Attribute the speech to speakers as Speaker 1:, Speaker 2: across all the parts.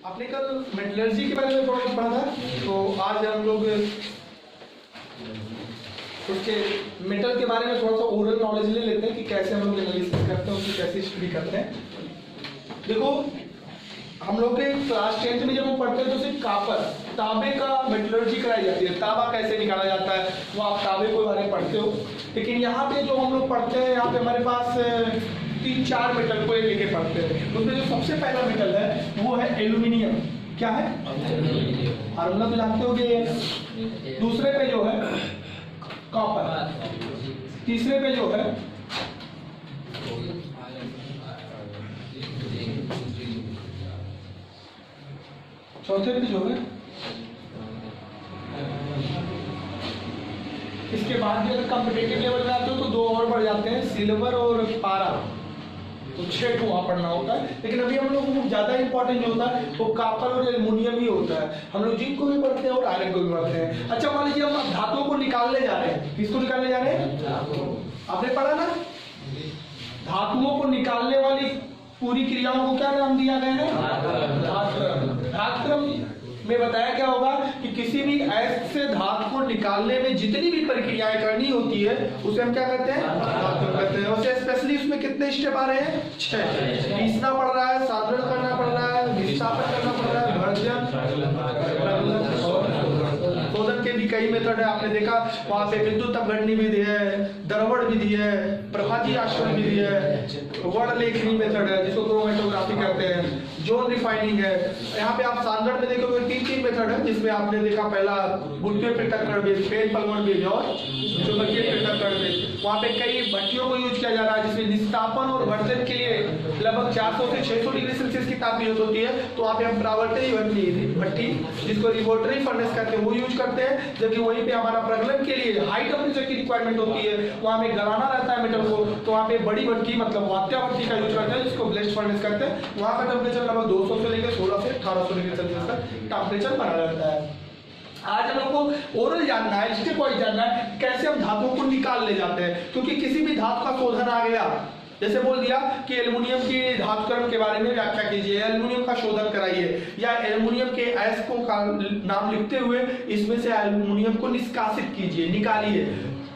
Speaker 1: आपने कल मेटलर्जी के बारे में थोड़ा पढ़ा था, तो आज हम लोग उसके मेटल के बारे में थोड़ा सा ओरल नॉलेज ले लेते हैं कि कैसे हम लोग एनालिसिस करते हैं, उसकी कैसे स्टडी करते हैं। देखो हम लोग के क्लास 10th में जब हम पढ़ते हैं तो सिर्फ कापर तांबे का मेटलर्जी कराई जाती है, तांबा कैसे निकाला जाता है वो आप तांबे के बारे में पढ़ते हो। लेकिन यहाँ पे जो हम लोग पढ़ते हैं, यहाँ पे हमारे पास 3-4 मेटल को लेके पढ़ते हैं। उसमें जो सबसे पहला मेटल है वो है एल्यूमिनियम। क्या है? फार्मूला तो जानते होगे। दूसरे पे जो है कॉपर, तीसरे पे जो है चौथे पे जो है, इसके बाद भी अगर कॉम्पिटिटिव लेवल में आते हो तो 2 और बढ़ जाते हैं, सिल्वर और पारा, तो 6 को वहाँ पढ़ना होता है। लेकिन अभी हम लोग को ज़्यादा इंपॉर्टेंट जो होता है वो कॉपर और एल्युमिनियम ही होता है। हम लोग जिंक को भी पढ़ते हैं और आयरन को भी पढ़ते हैं। अच्छा मान लीजिए हम धातुओं को निकालने जा रहे हैं, किसको निकालने जा रहे हैं? आपने पढ़ा ना, धातुओं को निकालने वाली पूरी क्रियाओं को क्या नाम दिया गया है? धातक्रम। धातक्रम में बताया क्या होगा कि किसी भी ऐसे धातु को निकालने में जितनी भी प्रक्रियाएं करनी होती है उसे हम क्या कहते हैं? धातक्रम कहते हैं। और स्पेशली उसमें कितने स्टेप आ रहे हैं? 6। पीसना पड़ रहा है, साधारण करना पड़ रहा है, विस्थापन करना पड़ रहा है, भर्जन, शोधन के भी कई मेथड है। आपने देखा वहाँ पे विद्युत अपघटनी विधि है, द्रवण विधि है, प्रभाजी आश्रम विधि है, वर्ण लेखनी मेथड है जिसको क्रोमेटोग्राफी कहते हैं, जोन रिफाइनिंग है। यहाँ पे आप सांद्रण में देखोगे 3 मेथड है, जिसमें आपने देखा पहला बुद्धि पृथक्करण विधि, पेन पलवण विधि और चुंबकीय पृथक्करण विधि। वहाँ पे कई भट्टियों को यूज किया जा रहा है जिसमें निस्तापन और भर्जन के लिए लगभग 400 से 600 डिग्री सेल्सियस की तापमान होती है। तो वहाँ पे हम प्रावर्तनीय भट्टी जिसको रिवोल्टरी फर्नेस कहते हैं वो यूज करते हैं, जबकि वहीं पे हमारा प्रगलन के लिए हाई टेम्परेचर की रिक्वायरमेंट होती है, वहाँ में गलाना रहता है मेटल को, तो वहाँ पे बड़ी भट्टी मतलब वात्या भट्टी का यूज करते हैं जिसको ब्लेस्ट फर्नेस कहते हैं। वहाँ का टेम्परेचर लगभग 200 से लेकर 16 से 1800 डिग्री सेल्सियस तक टेम्परेचर बना रहता है। आज हम लोग को ओरल जानना है, स्टेप वाइज जानना है कैसे हम धातुओं को निकाल ले जाते हैं, क्योंकि किसी भी धातु का शोधन आ गया, जैसे बोल दिया कि एल्युमिनियम की धातुकर्म के बारे में व्याख्या कीजिए, एल्युमिनियम का शोधन कराइए, या एल्युमिनियम के अयस्कों का नाम लिखते हुए इसमें से एल्युमिनियम को निष्कासित कीजिए, निकालिए।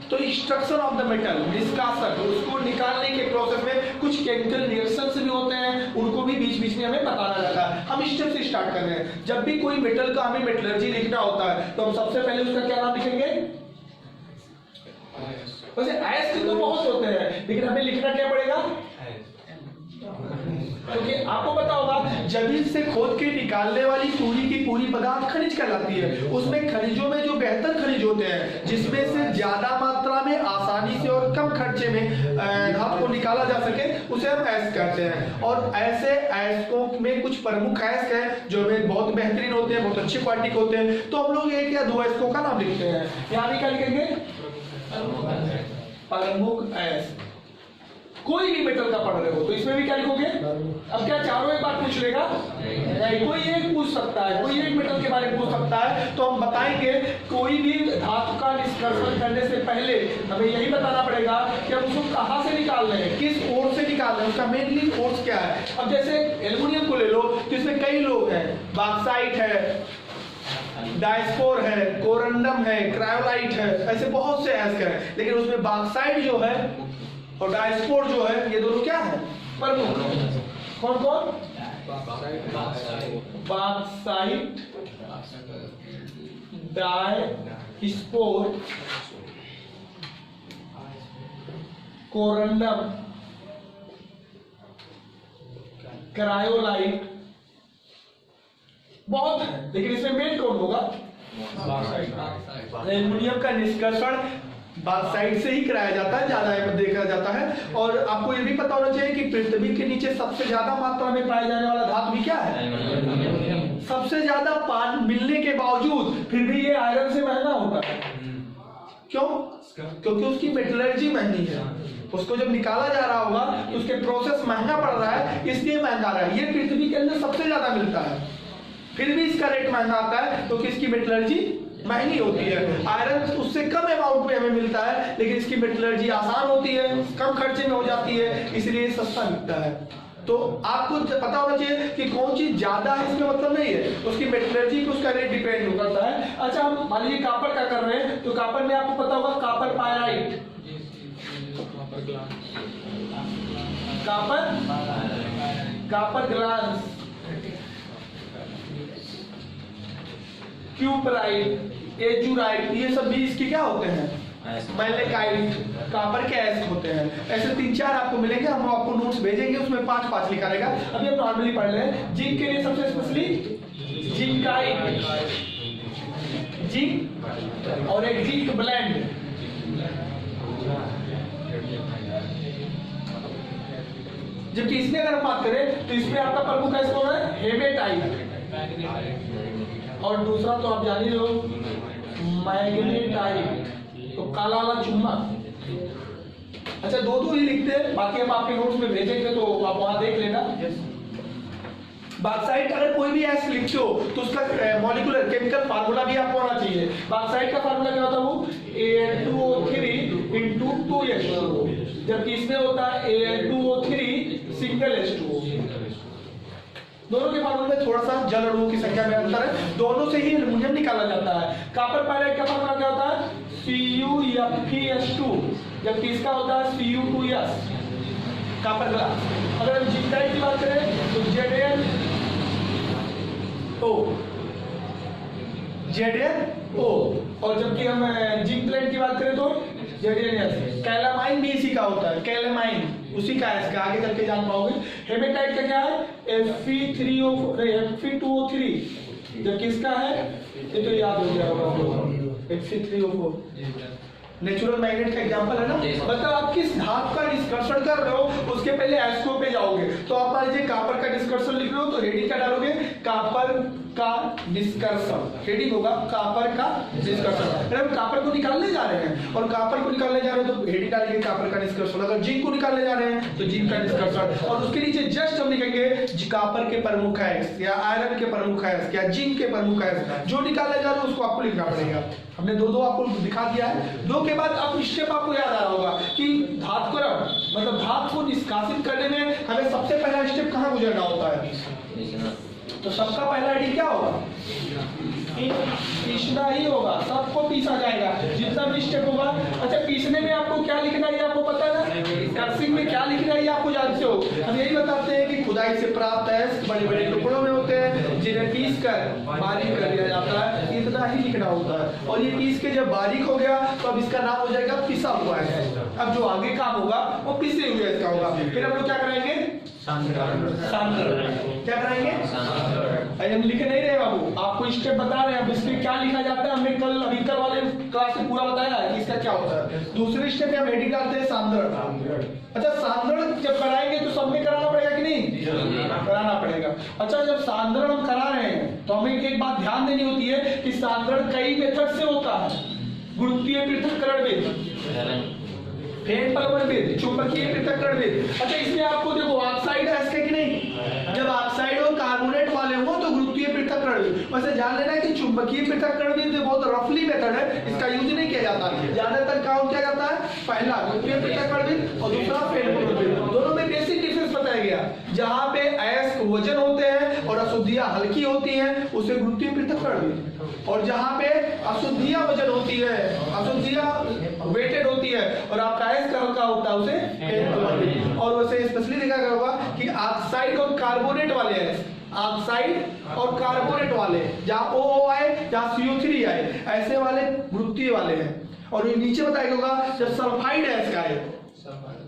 Speaker 1: तो एक्सट्रैक्शन ऑफ द मेटल, निष्कासन, उसको निकालने के प्रोसेस में कुछ केमिकल रिएक्शंस भी होते हैं, उनको भी बीच बीच में हमें बताना रहता है। हम स्टेप से स्टार्ट कर रहे हैं। जब भी कोई मेटल का हमें मेटलर्जी लिखना होता है तो हम सबसे पहले उसका क्या नाम लिखेंगे? वैसे अयस्क तो बहुत होते हैं, लेकिन हमें लिखना क्या पड़ेगा? क्योंकि आपको पता होगा जमीन से खोद के निकालने वाली पूरी की पूरी पदार्थ खनिज कहलाती है। उसमें खनिजों में जो बेहतर खनिज होते हैं, जिसमें से ज्यादा मात्रा में आसानी से और कम खर्चे में धातु को निकाला जा सके, उसे हम अयस्क कहते हैं। और ऐसे अयस्कों में कुछ प्रमुख अयस्क हैं जो हमें बहुत बेहतरीन होते हैं, बहुत अच्छी क्वालिटी के होते हैं। तो हम लोग 1 या 2 अयस्कों का नाम लिखते हैं। यहाँ भी क्या लिखेंगे? प्रमुख अयस्क। कोई भी मेटल का पढ़ रहे हो तो इसमें भी क्या लिखोगे? अब क्या चारों एक बार पूछ लेगा? नहीं, कोई एक पूछ सकता है, कोई एक मेटल के बारे में पूछ सकता है। तो हम बताएंगे कोई भी धातु का निष्कर्षण करने से पहले हमें यही बताना पड़ेगा कि हम उसको कहाँ से निकाल रहे हैं, किस ओर से निकाल रहे हैं, उसका मेनली सोर्स क्या है। अब जैसे एल्युमिनियम को ले लो तो इसमें कई लोग हैं, बॉक्साइट है, डायस्पोर है, कोरंडम है, क्रायोलाइट है, ऐसे बहुत से अयस्क हैं। लेकिन उसमें बॉक्साइट जो है और डायस्पोर जो है, ये दोनों क्या है? प्रमुख। कौन कौन? बॉक्साइट, डायस्पोर, कोरंडम, क्रायोलाइट, बहुत है। लेकिन इसमें मेन कौन होगा? एल्युमिनियम का निष्कर्षण बॉक्साइट से ही कराया जाता है, ज्यादा देखा जाता है। और आपको ये भी पता होना चाहिए कि पृथ्वी के नीचे सबसे ज्यादा मात्रा में पाया जाने वाला धातु भी क्या है? सबसे ज्यादा पान मिलने के बावजूद फिर भी ये आयरन से महंगा होता है। क्यों? क्योंकि उसकी मेटलर्जी महंगी है। उसको जब निकाला जा रहा होगा तो उसके प्रोसेस महंगा पड़ रहा है, इसलिए महंगा रहा है। ये पृथ्वी के अंदर सबसे ज्यादा मिलता है, फिर भी इसका रेट महंगा आता है क्योंकि इसकी मेटलर्जी महंगी होती है। आयरन उससे कम अमाउंट में हमें मिलता है, लेकिन इसकी मेटलर्जी आसान होती है, कम खर्चे में हो जाती है, इसलिए सस्ता मिलता है। तो आपको पता होना चाहिए कि कौन चीज ज्यादा है, इसमें मतलब नहीं है, उसकी मेटलर्जी पे उसका रेट डिपेंड करता है। अच्छा हम मान लीजिए कापर का कर रहे हैं, तो कापर में आपको पता होगा copper pyrite, copper glass, cuprite, azurite, ये सब भी इसके क्या होते हैं, मैलेकाइट, कापर के एसिड होते हैं। ऐसे 3-4 आपको मिलेंगे, हम आपको नोट्स भेजेंगे, उसमें 5-5 लिखा रहेगा। अभी हम नॉर्मली पढ़ रहे हैं। जिंक के लिए सबसे स्पेशली जिंकाइट, जिंक और एक जिंक ब्लेंड। जबकि इसमें अगर हम बात करें तो इसमें आपका प्रमुख है, इसको है हेमेटाइट, और दूसरा तो आप जान ही लो मैग्नेटाइट, तो काला वाला चुम्बक। अच्छा 2-2 ही लिखते हैं, बाकी हम आपके नोट्स में भेजेंगे तो आप वहां देख लेना। बॉक्साइट अगर कोई भी ऐसे लिखते हो तो उसका मॉलिक्यूलर केमिकल फार्मूला भी आपको आना चाहिए। बॉक्साइट का फार्मूला क्या होता है, वो Al2O3 × 2H2O, जबकि इसमें होता है Al2O3 सिंगल H2O। दोनों के फार्मूले में थोड़ा सा जल अणुओं की संख्या में अंतर है, दोनों से ही एल्युमिनियम निकाला जाता है। कापर पायराइट का फार्मूला क्या होता है, CuFeS2, जबकि इसका होता है Cu2S, कापर ग्लास। अगर हम जिंकाइट की बात करें तो ZnO, और जबकि हम जिंक ब्लेंड की बात करें तो ZnS। कैलामाइन भी इसी का होता है, कैलामाइन उसी का है, इसका आगे चल के जान पाओगे। हेमेटाइट का क्या है, Fe2O3, जबकि इसका है, ये तो याद हो गया होगा, Fe3O4 नेचुरल मैग्नेट का एग्जांपल है ना। मतलब आप किस धातु का डिस्कशन कर रहे हो उसके पहले एस्को पे जाओगे। तो आप मान लीजिए कापर का डिस्कशन लिख रहे हो तो हेडिंग क्या डालोगे, कापर का डिस्कशन, हेडिंग होगा कापर का डिस्कशन। अगर हम कापर को निकालने जा रहे हैं और कापर को निकालने जा रहे हैं तो हेडिंग डालेंगे कापर का डिस्कशन। अगर जिंक को निकालने जा रहे हैं तो जिंक का डिस्कशन, और उसके नीचे जस्ट हम लिखेंगे कापर के प्रमुख है या आयरन के प्रमुख है या जिंक के प्रमुख है, जो निकालने जा रहे हैं उसको आपको लिखना पड़ेगा। हमने 2 आपको दिखा दिया है। 2 के बाद अब स्टेप आपको याद आ रहा होगा कि धातु मतलब धातु को निष्कासित करने में हमें सबसे पहला स्टेप कहाँ गुजरना होता है, तो सबका पहला आईडी क्या होगा, पीसना ही होगा, सबको पीसा जाएगा जितना भी स्टेप होगा। अच्छा पीसने में आपको क्या लिखना है आपको पता है ना, कर्सिंग में क्या लिखना है आपको जानते हो। हम यही बताते हैं कि खुदाई से प्राप्त है, बड़े बड़े टुकड़ों में होते हैं जिन्हें पीस कर बारीक कर दिया जाता है, इतना ही लिखना होता है। और ये पीस के जब बारीक हो गया तो अब इसका नाम हो जाएगा पिसा हुआ है। अब जो आगे काम होगा वो पिसे हुए इसका होगा। फिर हम लोग क्या कराएंगे, क्या कराएंगे, हम लिख नहीं रहे बाबू, आपको स्टेप बता रहे हैं। अब इसमें क्या लिखा जाता है हमने कल वाले क्लास में पूरा बताया है कि इसका क्या होता है। दूसरे स्टेप में हम हेडिंग डालते हैं सांद्रण। अच्छा सांद्रण जब कराएंगे तो सब में कराना पड़ेगा कि नहीं, कराना पड़ेगा। अच्छा जब सांद्रण हम करा रहे हैं तो हमें एक बात ध्यान देनी होती है कि सांद्रण कई मेथड से होता है, गुरुत्वीय पृथक्करण विधि, फेन पलवन विधि, चुंबकीय पृथक्करण विधि। अच्छा इसमें आपको देखो ऑक्साइड है इसके कि नहीं, जब ऑक्साइड और कार्बोनेट वाले हो तो गुरुत्वीय पृथक्करण विधि। वैसे जान लेना कि चुंबकीय पृथक्करण विधि बहुत रफली मेथड है, इसका यूज नहीं किया जाता। ज्यादातर काम क्या जाता है, पहला गुरुत्वीय पृथक्करण विधि और दूसरा फेन पलवन विधि। दोनों में बेसिक डिफरेंस बताया गया, जहां पे अयस्क वजन होते हैं और अशुद्धियां हल्की होती हैं उसे गुरुत्वीय पृथक्करण विधि, और जहां पे अशुद्धियां वजन होती है, अशुद्धियां वेटेड होती है और आपका अयस्क हल्का होता है उसे फेन पलवन विधि। और वैसे स्पेशली देखा गया होगा कि ऑक्साइड और कार्बोनेट वाले हैं, ऑक्साइड और कार्बोनेट वाले जहां OO आए जहां CO3 आए, ऐसे वाले गुरुत्वीय वाले हैं। और ये नीचे बताया होगा जब सल्फाइड अयस्क आए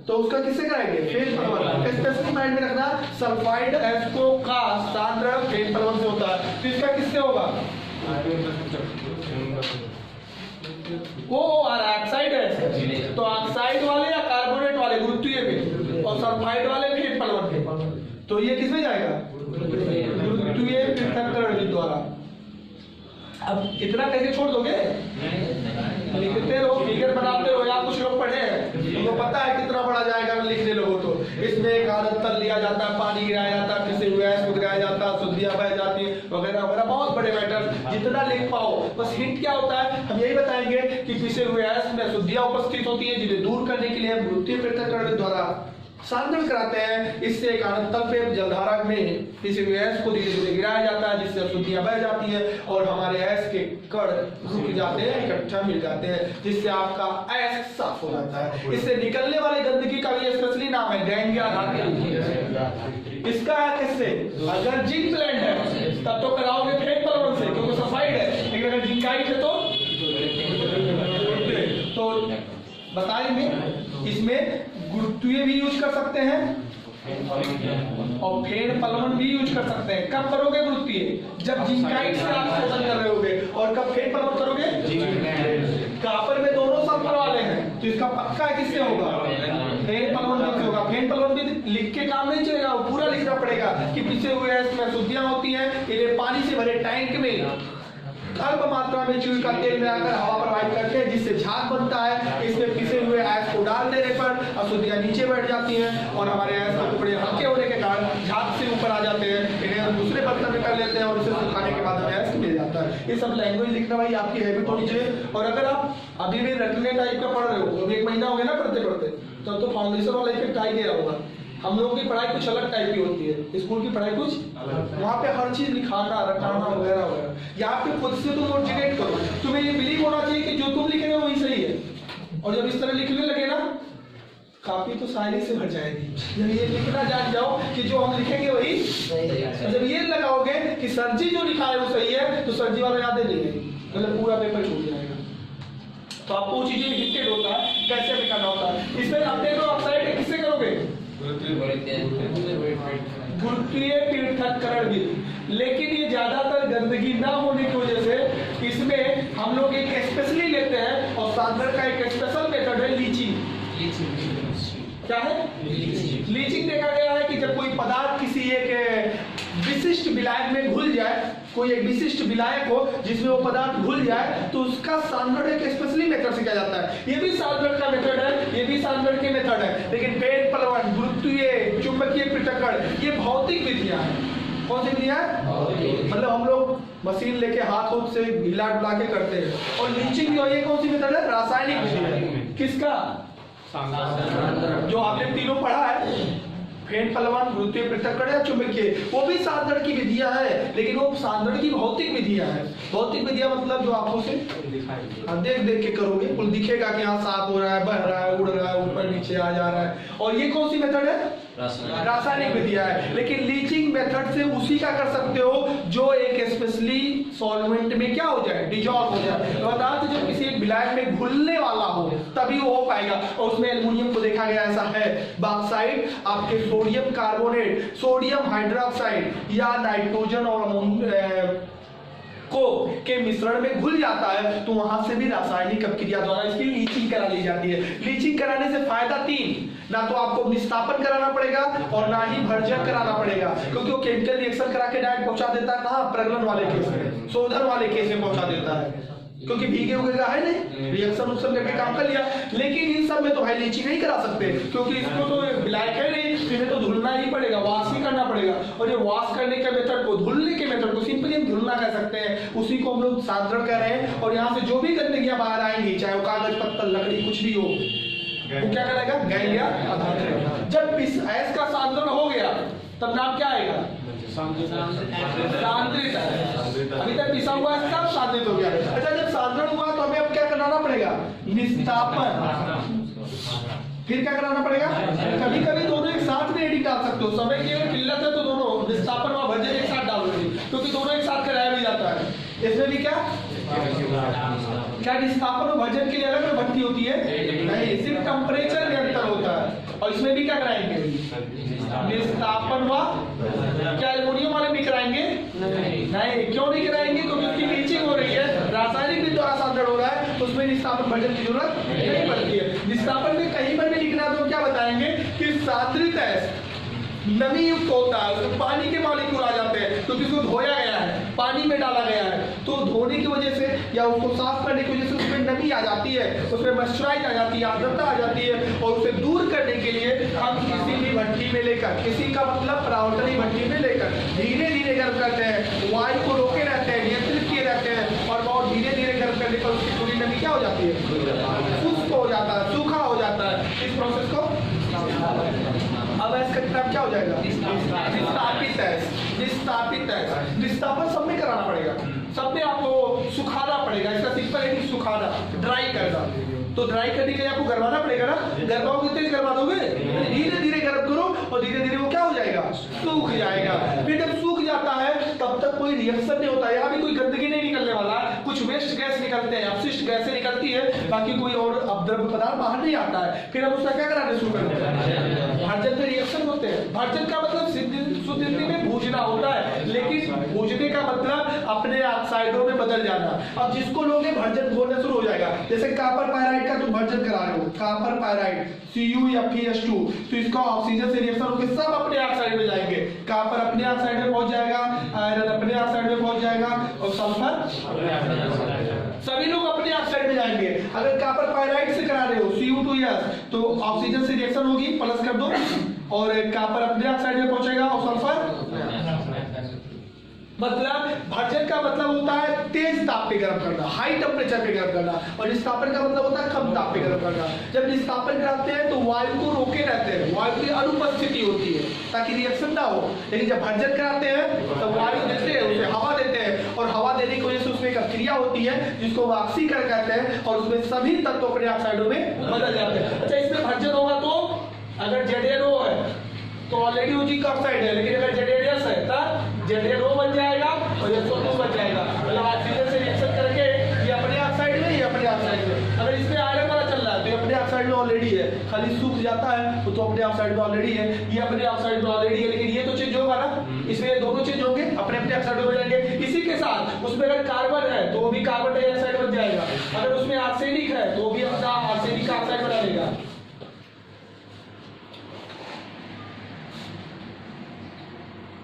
Speaker 1: तो उसका किससे कराएंगे, फेन पलवन। स्पेशली माइंड में रखना सल्फाइड अयस्कों का सांद्रण फेन पलवन से होता है, तो इसका किससे होगा, वो ऑक्साइड है तो ऑक्साइड वाले या कार्बोनेट वाले गुरुत्वीय में, और सल्फाइड वाले फेन पलवन में। तो ये किसमें जाएगा, गुरुत्वीय पृथक्करण विधि द्वारा। अब इतना कैसे छोड़ दोगे, लिखते रहो, फिगर बनाते रहो। या कुछ लोग पढ़े हैं तुमको पता है कितना बड़ा जाएगा लिखने लोगों तो। इसमें एक आदत तल लिया जाता है, पानी गिराया जाता है, पिसे हुए ऐसे गिराया जाता है, शुद्धियां बह जाती है वगैरह वगैरह, बहुत बड़े मैटर। जितना लिख पाओ बस हिंट क्या होता है हम यही बताएंगे कि पिसे हुए ऐसे में शुद्धियां उपस्थित होती है जिन्हें दूर करने के लिए गुरुत्वीय पृथक्करण द्वारा सांद्रण कराते हैं। इससे एक आनंद तल पे जलधारा में किसी भी ऐश को धीरे धीरे गिराया जाता है, जिससे अशुद्धियां बह जाती है और हमारे ऐश के कण रुक जाते हैं, इकट्ठा मिल जाते हैं, जिससे आपका ऐश साफ हो जाता है। इससे निकलने वाले गंदगी का भी स्पेशली नाम है गैंग आधार के। इसका किससे, अगर जिंक ब्लेंड है तब तो कराओगे फेक पलवल से क्योंकि सल्फाइड है, लेकिन अगर जिंकाइट है तो बताएंगे। इसमें गुरुत्वीय भी यूज कर सकते हैं और फेड पलवल भी यूज कर सकते हैं। कब करोगे गुरुत्वीय, जब जिंकाइट से आप शोधन कर रहे होगे, और कब फेड पलवल करोगे, कापर में दोनों सल्फर वाले हैं, तो इसका पक्का किससे होगा, फेड पलवल से होगा। फेड पलवल भी लिख के काम नहीं चलेगा, वो पूरा लिखना पड़ेगा कि पिसे हुए इसमें अशुद्धियां होती हैं, इन्हें पानी से भरे टैंक में अल्प मात्रा में चूई का तेल मिलाकर हवा प्रवाहित करते हैं, जिससे झाग बनता है। इसमें पिसे हुए ऐश को डाल देने पर अशुद्धियां नीचे बैठ जाती हैं और हमारे ऐश के टुकड़े हल्के होने के कारण झाग से ऊपर आ जाते हैं। इन्हें हम दूसरे बर्तन में कर लेते हैं और इसे सुखाने के बाद हमें ऐश मिल जाता है। ये सब लैंग्वेज लिखना भाई आपकी हैबिट होनी चाहिए। और अगर आप अभी भी रटने टाइप का पढ़ रहे हो, अभी 1 महीना हो गया ना पढ़ते पढ़ते, तब तो फाउंडेशन वाला इफेक्ट आ ही गया होगा। हम लोगों की पढ़ाई कुछ अलग टाइप की होती है, स्कूल की पढ़ाई कुछ, वहाँ पे हर चीज लिखाना रटाना वगैरह वगैरह। यहाँ पे खुद से तुम ऑर्डिनेट करो, तुम्हें ये बिलीव होना चाहिए कि जो तुम लिख रहे हो वही सही है। और जब इस तरह लिखने लगे ना, काफी तो शायरी से भर जाएगी। जब ये लिखना जान जाओ कि जो हम लिखेंगे वही, जब ये लगाओगे कि सर जी जो लिखा है वो सही है, तो सर जी वाला याद नहीं रहेगी, मतलब पूरा पेपर छूट जाएगा। तो आपको वो चीजें हिंटेड होता है कैसे लिखाना होता है। इसमें आप देखो ऑक्साइड किससे करोगे, गुरुत्वीय पृथक्करण विधि। लेकिन ये ज्यादातर गंदगी ना होने की वजह से इसमें हम लोग एक स्पेशली लेते हैं, और सांद्रण का एक स्पेशल मेथड है लीचिंग। क्या है लीचिंग? देखा गया है कि जब कोई पदार्थ किसी एक विशिष्ट विलायक में घुल जाए, कोई एक विशिष्ट विलायक हो जिसमें वो पदार्थ घुल जाए, तो उसका सांद्रण एक स्पेशली मेथड से किया जाता है। ये भी सांद्रण का मेथड है, ये भी सांद्रण के मेथड है। लेकिन फेड पलवल, गुरुत्वीय, चुंबकीय पृथक्करण, ये भौतिक विधियां हैं। कौन सी विधियां? मतलब हम लोग मशीन लेके हाथों से हिला डुला के करते हैं। और लीचिंग जो ये कौन सी मेथड है? रासायनिक विधि है। किसका? जो आपने तीनों पढ़ा है, फेड पलवल, गुरुत्वीय पृथक्करण या चुंबकीय, वो भी सांद्रण की विधियां हैं, लेकिन वो सांद्रण की भौतिक विधियां हैं। भौतिक विधियां मतलब जो आंखों से देख देख के करोगे, कुल दिखेगा कि यहाँ साफ हो रहा है, बह रहा है, उड़ रहा है, ऊपर नीचे आ जा रहा है। और ये कौन सी मेथड है? रासायनिक विधियां है। लेकिन लीचिंग मेथड से उसी का कर सकते हो जो एक स्पेशली सॉल्वेंट में क्या हो जाए, डिजॉल्व हो जाए। पदार्थ जब किसी एक विलायक में घुलने वाला हो तभी वो हो पाएगा। और उसमें एल्युमिनियम को देखा गया ऐसा है, बॉक्साइड आपके सोडियम कार्बोनेट, सोडियम हाइड्रोक्साइड या नाइट्रोजन और को के मिश्रण में घुल जाता है, तो वहां से भी रासायनिक अपक्रिया द्वारा इसकी लीचिंग करा ली जाती है। लीचिंग कराने से फायदा 3, ना तो आपको निस्तापन कराना पड़ेगा और ना ही भर्जन कराना पड़ेगा, क्योंकि वो केमिकल रिएक्शन करा के डायरेक्ट पहुंचा देता है कहां, प्रगलन वाले केस में, शोधन वाले केस में पहुंचा देता है, क्योंकि भीगे उगेगा है नहीं, रिएक्शन उस करके काम कर लिया। लेकिन इन सब में तो भाई लीचिंग नहीं करा सकते, क्योंकि इसको तो विलायक है नहीं, इन्हें तो धुलना ही पड़ेगा, वॉश ही करना पड़ेगा। और ये वॉश करने के मेथड को, धुलने के मेथड को सिंपली हम धुलना कह सकते हैं, उसी को हम लोग सांद्रण कह रहे हैं। और यहाँ से जो भी गंदगियां बाहर आएंगी, चाहे वो कागज पत्तल लकड़ी कुछ भी हो, वो क्या करेगा, गैंग या आधार करेगा। जब ऐश का सांद्रण हो गया तब नाम क्या आएगा, सांद्रित। अभी तक पिसा हुआ है, तब सांद्रित हो गया। अच्छा, जब सांद्रण हुआ तो हमें अब क्या कराना पड़ेगा, निस्तापन। फिर क्या कराना पड़ेगा, कभी कभी दोनों एक साथ में एडिट डाल सकते हो, समय की अगर किल्लत है तो दोनों निस्तापन और भर्जन एक साथ डाल दो, क्योंकि दोनों एक साथ कराया भी जाता है। इसमें भी क्या निस्तापन और भर्जन के लिए अलग भट्टी होती है नहीं, सिर्फ टेम्परेचर में अंतर होता है। और इसमें भी क्या कराएंगे, निस्तापन व क्या एल्युमिनियम वाले भी कराएंगे नहीं, क्यों नहीं कराएंगे, क्योंकि उसकी लीचिंग हो रही है, रासायनिक भी द्वारा सांद्रण हो रहा है, तो उसमें निस्तापन भर्जन की जरूरत नहीं पड़ती है। निस्तापन में कहीं पर भी लिखना तो क्या बताएंगे कि सांद्रित ऐश नमी युक्त होता है, उसमें पानी के मॉलिक्यूल आ जाते हैं, क्योंकि उसको धोया गया है, पानी में डाला गया है, तो धोने की वजह से या उसको साफ करने की वजह से उसमें नमी आ जाती है, उसमें मॉइस्चराइज आ जाती है, आर्द्रता आ जाती है। और उसे दूर करने के लिए हम किसी भी भट्टी में लेकर, किसी का मतलब प्रावर्तनी भट्टी में लेकर धीरे धीरे गर्म करते हैं, वायु को रोके रहते हैं, नियंत्रित किए रहते हैं, और बहुत धीरे धीरे गर्म करने पर उसकी पूरी नमी क्या हो जाती है, शुष्क हो जाता है, सूखा हो जाता है। इस प्रोसेस को तो ड्राई करने के लिए आपको गरमाना पड़ेगा ना, गरमाओगे तेज गरमा दोगे, धीरे धीरे गर्म करो और धीरे धीरे वो क्या हो जाएगा, सूख जाएगा। फिर जब सूख जाता है तब तक कोई रिएक्शन नहीं होता, यहाँ भी कोई गंदगी नहीं निकलने वाला, कुछ वेस्ट गैस निकलते हैं, अपशिष्ट गैसें निकलती है, बाकी कोई और अपद्रव्य पदार्थ बाहर नहीं आता है। फिर हम उसका क्या कराने शुरू करते हैं, भर्जन में रिएक्शन होते हैं। भर्जन का मतलब शुद्ध हिंदी में भूजना होता है, लेकिन भूजने का मतलब अपने ऑक्साइडों में बदल जाना। अब जिसको लोग भर्जन बोलना शुरू हो जाएगा, जैसे कॉपर पायराइड का तुम भर्जन करा रहे हो, कॉपर पायराइड CuFeS2, तो इसका ऑक्सीजन से रिएक्शन होकर सब अपने ऑक्साइड में जाएंगे, कॉपर अपने ऑक्साइड में पहुंच जाएगा, आयरन अपने ऑक्साइड में पहुंच जाएगा और सल्फर सभी लोग अपने ऑक्साइड में जाएंगे। अगर कॉपर पायराइड से करा रहे हो Cu2S, तो ऑक्सीजन से रिएक्शन होगी, प्लस कर दो और कॉपर अपने ऑक्साइड में पहुंचेगा और सल्फर। मतलब भर्जन का मतलब होता है तेज ताप पे गर्म करना, हाई टेम्परेचर पे गर्म करना, और निस्तापन का मतलब होता है कम ताप पे गर्म करना। जब निस्तापन कराते हैं तो वायु को रोके रहते हैं, वायु की अनुपस्थिति होती है ताकि रिएक्शन ना हो। लेकिन जब भर्जन कराते हैं तो वायु देते हैं, उसे हवा देते हैं, और हवा देने की वजह से उसमें एक क्रिया होती है जिसको ऑक्सीकरण कहते हैं, और उसमें सभी तत्व अपने ऑक्साइडों में बदल जाते हैं। अच्छा, इसमें भर्जन होगा तो अगर ZnO है तो ऑलरेडी वो जिंक ऑक्साइड है, लेकिन अगर ZnS है तब ZnO बन जाएगा और SO2 बन जाएगा। मतलब ऑक्सीजन से रिएक्शन करके ये अपने ऑक्साइड में, ये अपने ऑक्साइड में। अगर इसमें आयरन वाला चल रहा है तो ये अपने ऑक्साइड में ऑलरेडी है, खाली सूख जाता है तो अपने ऑक्साइड में ऑलरेडी है, ये अपने ऑक्साइड में ऑलरेडी है, लेकिन ये तो चेंज होगा ना, इसमें ये दोनों चेंज होंगे, अपने अपने ऑक्साइड हो जाएंगे। इसी के साथ उसमें अगर कार्बन है तो वो भी कार्बन डाइऑक्साइड बन जाएगा, अगर उसमें आर्सेनिक है तो वो भी अपना आर्सेनिक का ऑक्साइड बना देगा।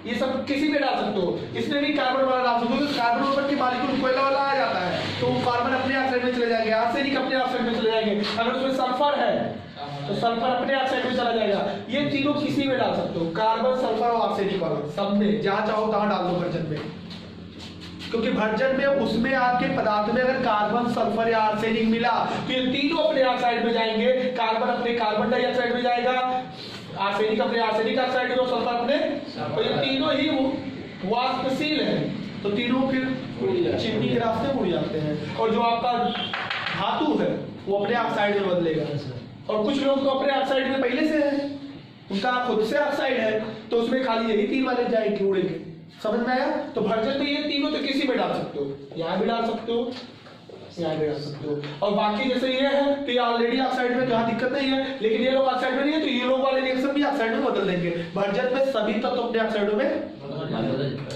Speaker 1: ये सब किसी में डाल सकते हो, इसमें भी कार्बन वाला डाल सकते हो, कार्बन ऊपर की मालिक्यूल कोयला वाला आ जाता है तो कार्बन अपने ऑक्साइड में चले जाएंगे, आर्सेनिक अपने ऑक्साइड में चले जाएंगे। अगर उसमें सल्फर है तो सल्फर अपने ऑक्साइड में चला जाएगा। ये तीनों किसी में डाल सकते हो, कार्बन, सल्फर और आर्सेनिक वाला, सब में जहां चाहो तहां डाल दो भर्जन में, क्योंकि भर्जन में उसमें आपके पदार्थ में अगर कार्बन, सल्फर या आर्सेनिक मिला तो ये तीनों अपने ऑक्साइड में जाएंगे। कार्बन अपने कार्बन डाइऑक्साइड में जाएगा, आर्सेनिक अपने आर्सेनिक ऑक्साइड में, सल्फर अपने, तो ये तीनों ही वाष्पशील है, तो तीनों फिर चिमनी के रास्ते उड़ जाते हैं। और जो आपका धातु है वो अपने ऑक्साइड में बदलेगा, और कुछ लोग तो अपने ऑक्साइड में पहले से है, उनका खुद से ऑक्साइड है, तो उसमें खाली यही तीन वाले जाएंगे, उड़ेंगे। समझ में आया? तो भर्जन में ये तीनों तो किसी में डाल सकते हो, यहाँ भी डाल सकते हो, यहाँ भी डाल सकते हो, और बाकी जैसे ये है तो ये ऑलरेडी ऑक्साइड में, जहाँ दिक्कत नहीं है, लेकिन ये लोग ऑक्साइड में नहीं है तो ये लोग वाले रिएक्शन भी ऑक्साइड में बदल देंगे। भर्जन में सभी तत्व अपने ऑक्साइडों में,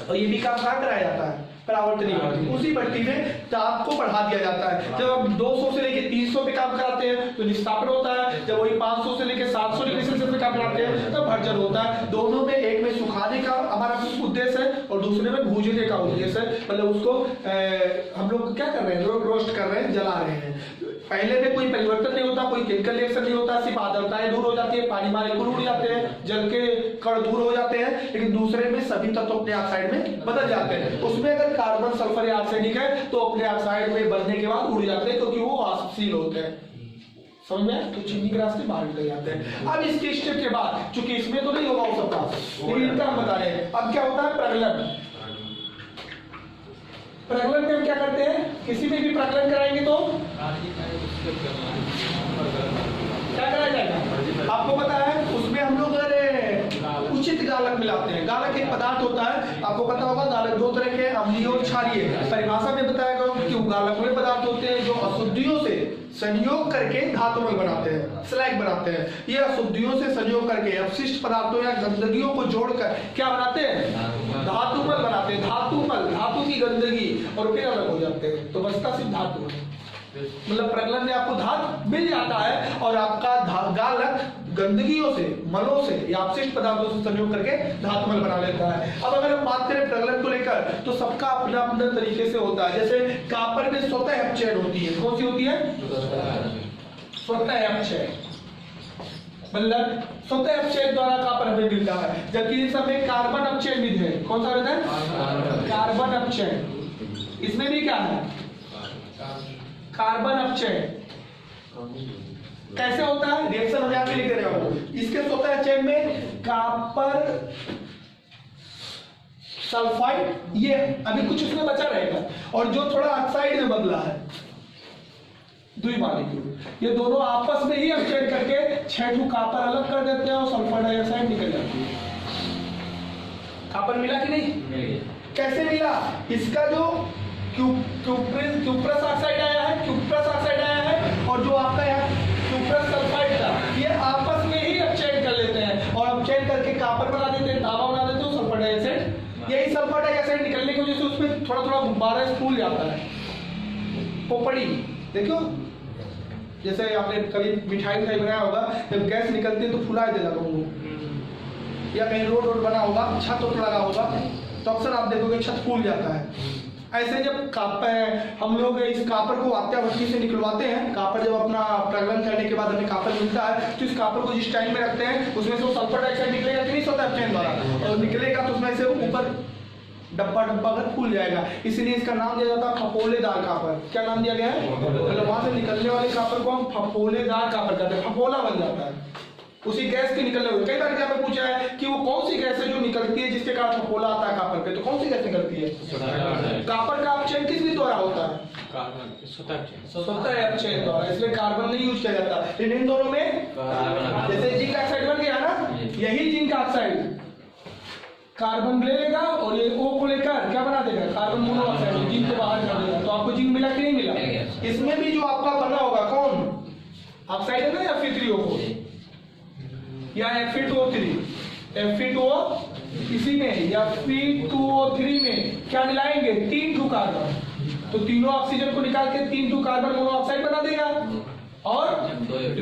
Speaker 1: और ये भी काम कहाँ कराया जाता है, परावर्तनीय भट्टी, उसी भट्टी में ताप को बढ़ा दिया जाता है। जब हम 200 से लेके 300 पे काम कराते हैं तो निस्तापन होता है, जब वही 500 से लेके 700 डिग्री सेल्सियस पे काम कराते हैं तब भर्जन होता है। दोनों में एक में सुखाने का हमारा उद्देश्य है और दूसरे में भूजने का उद्देश्य है, मतलब उसको हम लोग क्या कर रहे हैं, रोस्ट कर रहे हैं, जला रहे हैं। पहले में कोई परिवर्तन नहीं होता, कोई केमिकल रिएक्शन नहीं होता, सिर्फ आर्द्रताएं दूर हो जाती है, पानी मालिक्यूल उड़ जाते हैं, जल के कण दूर हो जाते हैं, लेकिन दूसरे में सभी तत्व अपने ऑक्साइड में बदल जाते हैं। उसमें अगर कार्बन, सल्फर या आर्सेनिक है तो अपने ऑक्साइड में बनने के बाद उड़ जाते हैं, क्योंकि वो वाष्पशील होते हैं। समझ में? तो चिमनी के रास्ते बाहर निकल जाते हैं। अब इसके स्टेप के बाद, चूंकि इसमें तो नहीं होगा वो सब काम, लेकिन इनका हम बता रहे हैं। अब क्या होता है, प्रगलन। प्रगलन में हम क्या करते हैं, किसी में भी प्रगलन कराएंगे तो क्या कराया जाएगा, आपको पता है, उसमें हम लोग उचित गालक मिलाते हैं। गालक एक पदार्थ होता है, आपको पता होगा, गालक दो तरह के, अम्लीय और क्षारीय। परिभाषा में बताया गया कि गालक वे पदार्थ होते हैं जो अशुद्धियों से संयोग करके धातुमल बनाते हैं, स्लैग बनाते हैं। ये अशुद्धियों से संयोग करके अपशिष्ट पदार्थों या गंदगियों को जोड़कर क्या बनाते हैं, धातुमल बनाते हैं। धातुमल, धातु की गंदगी, और फिर अलग हो जाते हैं, तो बचता सिर्फ धातु है। मतलब प्रगलन में आपको धातु मिल जाता है और आपका गालक गंदगियों से, मलों से या अपशिष्ट पदार्थों से संयोग करके धातुमल बना लेता है। अब अगर हम बात करें प्रगलन को लेकर तो सबका अपना अपना तरीके से होता है। जैसे कॉपर में स्वतः अपचयन होती है, कौन सी होती है, स्वतः अपचयन, मतलब स्वतः अपचयन द्वारा कॉपर हमें मिलता है। जबकि इस समय कार्बन अपचयन विधि है, कौन सा रहता है, कार्बन अपचयन। इसमें भी क्या है, कार्बन अपचयन कैसे होता है, रिएक्शन हम यहाँ पे लिख रहे हो। इसके स्वतः अपचयन में कॉपर सल्फाइड, ये अभी कुछ उसमें बचा रहेगा, और जो थोड़ा ऑक्साइड में बदला है 2 मॉलिक्यूल, ये दोनों आपस में ही एक्सचेंज करके 6 ठो कॉपर अलग कर देते हैं और सल्फर डाइऑक्साइड निकल जाती है। कॉपर मिला कि नहीं? कैसे मिला? इसका जो क्यूप्रस ऑक्साइड आया है, क्यूप्रस ऑक्साइड आया है, और जो आपका यहाँ क्यूप्रस सल्फाइड था, ये आपस में ही एक्सचेंज कर लेते हैं और एक्सचेंज करके कॉपर बना देते हैं, तांबा बना देते हैं, सल्फर डाइऑक्साइड। यही सल्फर डाइऑक्साइड निकलने की वजह से उसमें थोड़ा थोड़ा गुब्बारा फूल जाता है, पोपड़ी। देखो जैसे आपने कभी मिठाई बनाया होगा, जब गैस निकलती है तो फुला देगा लोगों, या कहीं रोड बना होगा, छत लगा होगा, तो अक्सर आप देखोगे छत फूल जाता है। ऐसे जब कॉपर, हम लोग इस कॉपर को आत्या भट्टी से निकलवाते हैं, कॉपर जब अपना प्रज्वलन करने के बाद हमें कॉपर मिलता है, तो इस कॉपर को जिस टाइम में रखते हैं उसमें से सल्फर डाइऑक्साइड निकलेगा कि नहीं सोता है द्वारा, और निकलेगा तो उसमें से ऊपर डब्बा अगर फूल जाएगा, इसलिए इसका नाम दिया जाता है फफोलेदार कॉपर। क्या नाम दिया गया है? मतलब वहां से निकलने वाले कॉपर को हम फफोलेदार कॉपर कहते हैं, फफोला बन जाता है उसी गैस के निकलने हुए। कई बार क्या में पूछा है कि वो कौन सी गैस है जो निकलती है जिसके कारण फफोला आता है कॉपर पे, तो कौन सी गैस निकलती है? कॉपर का अपचयन किस भी द्वारा होता है? स्वतः अपचयन द्वारा, इसलिए कार्बन नहीं यूज किया जाता। लेकिन इन दोनों में जैसे जिंक ऑक्साइड बन गया ना, यही जिंक ऑक्साइड कार्बन ले लेगा और ये O को लेकर क्या बना देगा? कार्बन मोनोऑक्साइड, जिंक को बाहर कर देगा। तो आपको जिंक मिला कि नहीं मिला? इसमें भी जो आपका बना होगा कौन ऑक्साइड है ना, या Fe3O4 या Fe2O3, Fe2O इसी में या Fe2O3 में क्या मिलाएंगे? 3 ठो कार्बन, तो तीनों ऑक्सीजन को निकाल के 3 ठो कार्बन मोनोऑक्साइड बना देगा और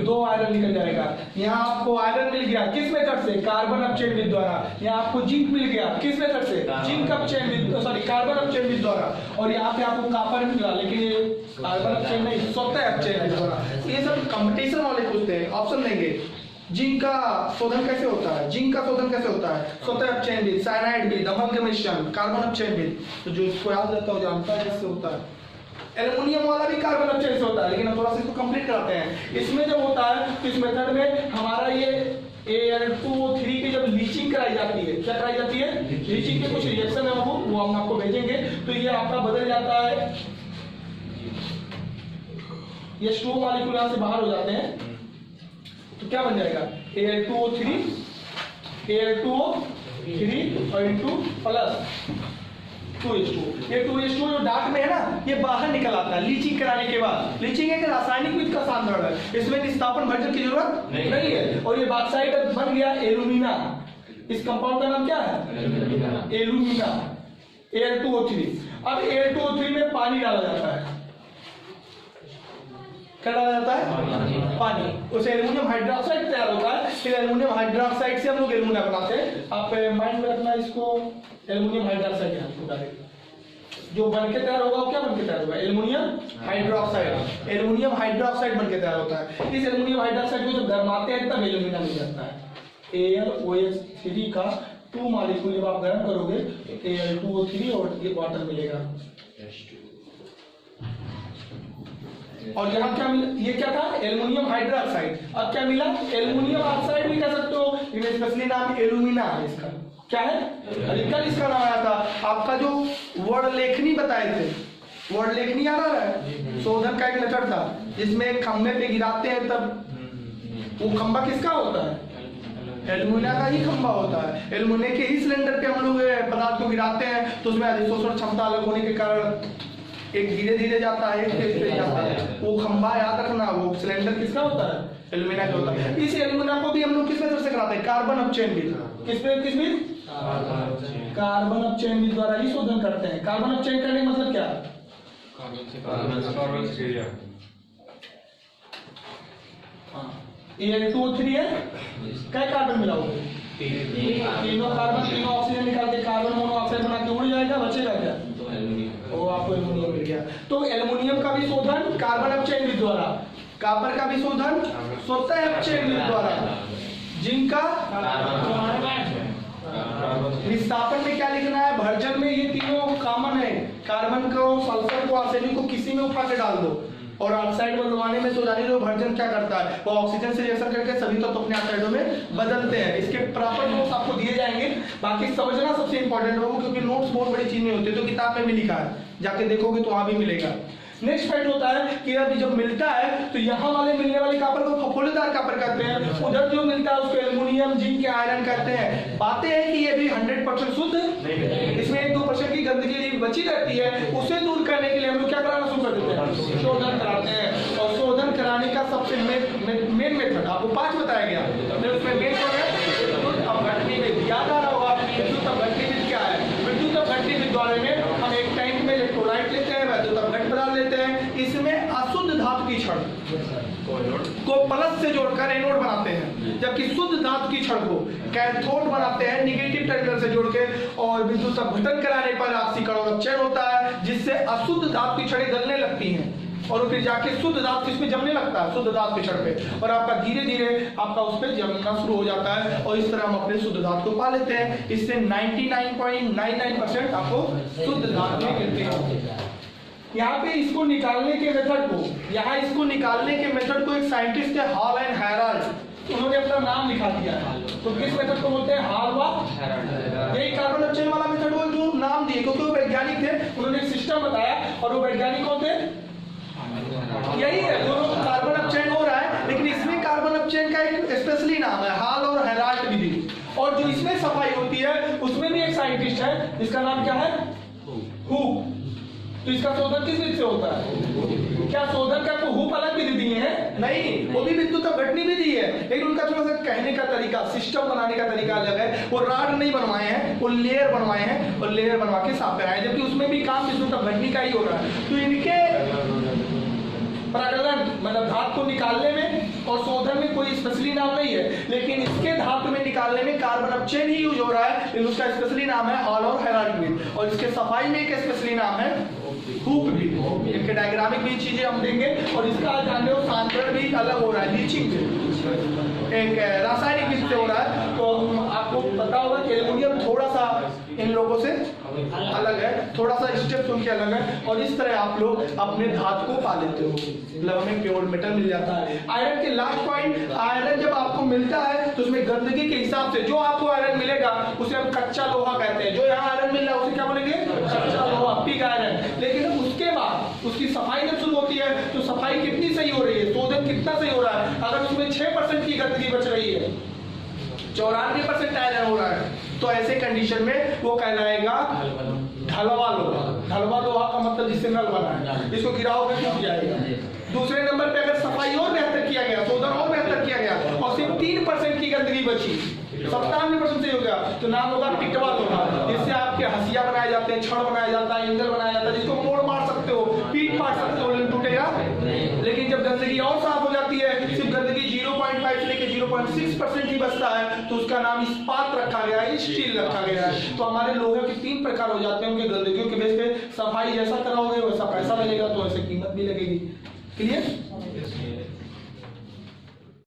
Speaker 1: 2 आयरन निकल जाएगा। यहाँ आपको आयरन मिल गया किस मेथड से? कार्बन अपचयन विधि द्वारा। यहाँ आपको जिंक मिल गया किस मेथड से? जिंक अपचयन विधि, सॉरी कार्बन अपचयन विधि द्वारा। और यहाँ पे आपको कॉपर मिला, लेकिन ये कार्बन अपचयन नहीं, स्वतः अपचयन विधि द्वारा। ये सब कंपटीशन वाले पूछते हैं, ऑप्शन देंगे। जिंक का शोधन कैसे होता है? जिंक का शोधन कैसे होता है? स्वतः अपचयन विधि, साइनाइड विधि, दमन के मिश्रण, कार्बन अपचयन विधि। तो जो इसको याद रहता है जानता है कैसे होता है। एल्युमिनियम वाला भी कार्बन अपचयन से होता है, लेकिन हम थोड़ा सा इसको कंप्लीट कराते हैं। इसमें जब होता है तो इस मेथड में हमारा ये Al2O3 की जब लीचिंग कराई जाती है, क्या कराई जाती है? लीचिंग के कुछ रिएक्शन है वो हम आपको भेजेंगे। तो ये आपका बदल जाता है, ये स्टो मॉलिक्यूल यहाँ से बाहर हो जाते हैं, तो क्या बन जाएगा? Al2O3 और इनटू प्लस 2H2। ये 2H2 जो डार्क में है ना, ये बाहर निकल आता है लीचिंग कराने के बाद। लीचिंग एक रासायनिक विधि का साधन है, इसमें निस्तापन भर्जन की जरूरत नहीं है। और ये बॉक्साइड बन गया एल्यूमिना। इस कंपाउंड का नाम क्या है? Alumina, Al2O3। अब Al2O3 में पानी डाला जाता है, क्या डाला जाता है? पानी। उससे एल्युमिनियम हाइड्रोक्साइड तैयार होता है, फिर एल्युमिनियम हाइड्रोक्साइड से हम लोग एल्युमिना बनाते हैं। आप माइंड में रखना इसको, एल्युमिनियम हाइड्रोक्साइड जो बनके तैयार होगा वो क्या बनके तैयार होगा? Aluminium hydroxide. एल्युमिनियम हाइड्रोक्साइड बनके तैयार होता है। इस एल्युमिनियम हाइड्रोक्साइड को जब गरमाते हैं तब एल्युमिना मिल जाता है। AlOH3 का 2 मॉलिक्यूल जब आप गर्म करोगे तो Al2O3 और ये वाटर मिलेगा। और यहाँ क्या मिला? ये क्या था? Aluminium hydroxide. अब क्या मिला? एल्युमिनियम ऑक्साइड भी कह सकते हो, इन्हें स्पेशली नाम एल्युमिना है इसका। क्या है? कल इसका नाम आया था। आपका जो वर्ण लेखनी बताए थे, वर्ण लेखनी याद आ रहा है? शोधन का एक मेथड था जिसमें खंबे पे गिराते हैं, तब वो खंबा किसका होता है? एल्युमिना का ही खंबा होता है। एल्युमिना के ही सिलेंडर पे हम लोग पदार्थ को गिराते हैं, तो उसमें अधिशोषण क्षमता अलग होने के कारण एक धीरे धीरे जाता है, एक तेज जाता है। वो खंबा याद रखना, वो सिलेंडर किसका होता है? एल्युमिना का होता है। इस एल्युमिना को भी हम लोग किस मेथड से कराते हैं? कार्बन अपचयन विधि। किस विधि? कार्बन अपचयन विधि द्वारा ही शोधन करते हैं। कार्बन अपचयन करने का मतलब क्या? Al2O3 है, क्या कार्बन मिला हुआ? तीनों कार्बन, तीनों ऑक्सीजन निकाल के कार्बन मोनोऑक्साइड बना के उड़ जाएगा, बचेगा क्या? वो आपको एल्युमिनियम मिल गया। तो एल्युमिनियम का भी शोधन कार्बन अपचयन विधि द्वारा, कॉपर का भी शोधन स्वतः अपचयन विधि द्वारा, जिंक का विस्थापन में क्या लिखना है? भर्जन में ये तीनों कॉमन है। कार्बन को, सल्फर को, आर्सेनिक को किसी में उठा के डाल दो, और ऑक्साइड बनवाने में तो जानी लो भर्जन क्या करता है, वो ऑक्सीजन से रिएक्शन करके सभी तत्व अपने ऑक्साइडों में बदलते हैं। इसके प्रॉपर नोट्स आपको दिए जाएंगे, बाकी समझना सबसे इंपॉर्टेंट होगा, क्योंकि नोट्स बहुत बड़ी चीज नहीं होती। तो किताब में भी लिखा है, जाके देखोगे तो वहां भी मिलेगा। नेक्स्ट फैक्ट होता है कि अभी जब मिलता है तो यहाँ वाले मिलने वाले कॉपर को फफोलेदार कॉपर कहते हैं, उधर जो मिलता है उसको एल्युमिनियम जिंक के आयरन कहते हैं। बातें हैं कि ये भी 100% शुद्ध, इसमें 1-2% की गंदगी बची रहती है, उसे दूर करने के लिए हम लोग क्या कराना शुरू कर देते हैं, शोधन कराते हैं। और शोधन कराने का सबसे मेन मेथड आपको 5 बताया गया, उसमें मेन कौन है, विद्युत अपघटनी विधि। याद आ रहा होगा विद्युत अपघटनी विधि क्या है। विद्युत अपघटनी विधि द्वारा में हम एक टैंक में इलेक्ट्रोलाइट लेते हैं, विद्युत अपघट डाल लेते हैं, इसमें अशुद्ध धातु की छड़ को प्लस से जोड़कर एनोड बनाते हैं, जबकि शुद्ध धातु की छड़ को कैथोड बनाते हैं निगेटिव टर्मिनल से जोड़ के। और विद्युत अपघटन कराने पर आपसी कणों का अपचयन होता है, जिससे अशुद्ध धातु की छड़ें गलने लगती हैं और फिर जाके शुद्ध धातु इसमें जमने लगता है, शुद्ध धातु की छड़ पे, और आपका धीरे धीरे आपका उस पर जमना शुरू हो जाता है। और इस तरह हम अपने शुद्ध धातु को पा लेते हैं। इससे 99.99% आपको शुद्ध धातु मिलते हैं। यहाँ पे इसको निकालने के मेथड को, यहाँ इसको निकालने के मेथड को एक साइंटिस्ट है हॉल एंड हेराल्ड, उन्होंने अपना नाम लिखा दिया है। तो किस मेथड को बोलते हैं, हॉल व हेराल्ड। यही कार्बन अपचयन वाला मेथड को जो नाम दिए, क्योंकि वो वैज्ञानिक थे, उन्होंने एक सिस्टम बताया। और वो वैज्ञानिक कौन थे, यही है, दोनों कार्बन अपचयन हो रहा है, लेकिन इसमें कार्बन अपचयन का एक स्पेशली नाम है हॉल और हेराल्ड विधि। और जो इसमें सफाई होती है उसमें भी एक साइंटिस्ट है जिसका नाम क्या है, हुक। तो इसका शोधन किस विधि से होता है, क्या शोधन का तो हुक अलग विधि दिए हैं, नहीं, वो भी विद्युत अपघटनी विधि है, लेकिन उनका थोड़ा सा कहने का तरीका, सिस्टम बनाने का तरीका अलग है। वो राड नहीं बनवाए हैं, वो लेयर बनवाए हैं और लेयर बनवा के साफ कराए, जबकि उसमें भी काम विद्युत अपघटनी का ही हो रहा है। तो इनके प्रकलन मतलब धातु को निकालने में और शोधन में कोई स्पेशली नाम नहीं है, लेकिन इसके धातु में निकालने में कार्बन अपचयन ही यूज हो रहा है, लेकिन उसका स्पेशली नाम है हॉल और हेराल्ड विधि। और इसके सफाई में एक स्पेशली नाम है हुक विधि। इनके डायग्रामिक भी चीजें हम देंगे। और इसका जानने हो सांद्रण भी अलग हो रहा है, लीचिंग एक रासायनिक विधि से हो रहा है। तो आपको पता होगा कि एल्युमिनियम थोड़ा सा इन लोगों से अलग है, थोड़ा सा स्टेप्स उनके अलग है। और इस तरह आप लोग अपने धातु को पा लेते हो, मतलब हमें प्योर मेटल मिल जाता है। आयरन के लास्ट पॉइंट, आयरन जब आपको मिलता है तो उसमें गंदगी के हिसाब से जो आपको आयरन मिलेगा उसे हम कच्चा लोहा कहते हैं। जो यहाँ आयरन मिल रहा है उसे क्या बोलेंगे, कच्चा लोहा, पिग आयरन। लेकिन उसके बाद उसकी सफाई जब शुरू होती है तो सफाई कितनी सही हो रही है, शोधन कितना सही हो रहा है। अगर उसमें 6% की गंदगी बच रही है, 94% आयरन हो रहा है, तो ऐसे कंडीशन में वो कहलाएगा ढलवा लोहा। ढलवा लोहा का मतलब जिससे नल बना है, इसको गिराओगे टूट जाएगा। दूसरे नंबर पे अगर सफाई और बेहतर किया गया, शोधन और बेहतर किया गया और सिर्फ 3% की गंदगी बची, 97% से हो गया, तो नाम होगा टिटवा लोहा। जिससे आपके हसिया बनाए जाते हैं, छड़ बनाया जाता है, इंजन बनाया जाता है, जिसको मोड़ मार सकते हो, पीट मार सकते हो, लेकिन टूटेगा। लेकिन जब गंदगी और साफ हो जाती है, सिर्फ गंदगी 0.5 से लेकर 0.6% ही बचता है, तो उसका नाम इस्पात रखा गया है, स्टील रखा गया है। तो हमारे लोहे के 3 प्रकार हो जाते हैं, उनके गंदगियों के बेस पे सफाई जैसा कराओगे वैसा पैसा लगेगा, तो ऐसे कीमत भी लगेगी। क्लियर?